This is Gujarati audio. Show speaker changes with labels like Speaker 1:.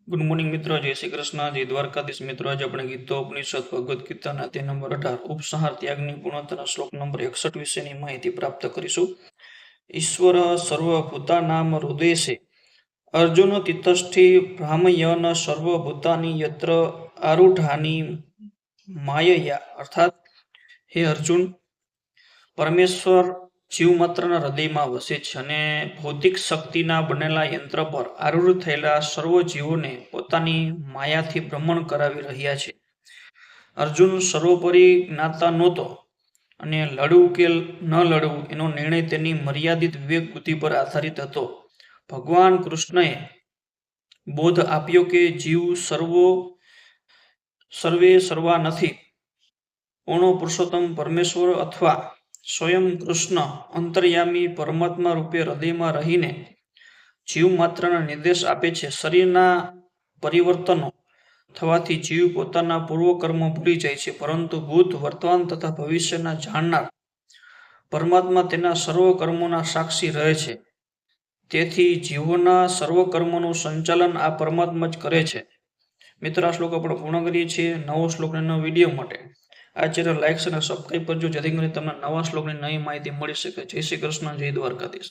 Speaker 1: ગુડ મોર્નિંગ મિત્રો, જય શ્રી કૃષ્ણ, જય દ્વારકાધીશ. મિત્રો આજે આપણે ગીતો ઉપનિષદ ભગવદ્ ગીતાના અધ્યાય નંબર 18 ઉપસંહાર ત્યાગની પૂર્ણતાના શ્લોક નંબર 61 વિશેની માહિતી પ્રાપ્ત કરીશું. ઈશ્વર સર્વભૂતાનામ હૃદયસે અર્જુન તિતષ્ઠિ ભ્રામયન સર્વભૂતાની યત્ર આરૂઢાની માયયા. અર્થાત, હે અર્જુન, પરમેશ્વર જીવ માત્રના હૃદયમાં વસે છે અને ભૌતિક શક્તિના બનેલા યંત્ર પર આરૂઢ થયેલા સર્વ જીવોને પોતાની માયાથી ભ્રમણ કરાવી રહ્યા છે. અર્જુન સર્વોપરી જ્ઞાતા નહોતો અને લડવું કે ન લડવું એનો નિર્ણય તેની મર્યાદિત વિવેક બુદ્ધિ પર આધારિત હતો. ભગવાન કૃષ્ણએ બોધ આપ્યો કે જીવ સર્વે સર્વા નથી. પૂર્ણ પુરુષોત્તમ પરમેશ્વર અથવા સ્વયં કૃષ્ણ અંતર્યામી પરમાત્મા રૂપે હૃદયમાં રહીને જીવ માત્રને નિર્દેશ આપે છે. શરીરના પરિવર્તનો થવાથી જીવ પોતાના પૂર્વકર્મ ભૂલી જાય છે, પરંતુ ભૂત, વર્તમાન તથા ભવિષ્યના જાણનાર પરમાત્મા તેના સર્વ કર્મોના સાક્ષી રહે છે. તેથી જીવોના સર્વ કર્મોનું સંચાલન આ પરમાત્મા જ કરે છે. મિત્રો, આ શ્લોક આપણે પૂર્ણ કરીએ છીએ. નવો શ્લોકના નવા વિડીયો માટે આ ચેનલ લાઈક અને સબસ્ક્રાઈબ કરજો, જેથી કરીને તમને નવા શ્લોકની નવી માહિતી મળી શકે. જય શ્રી કૃષ્ણ, જય દ્વારકાધીશ.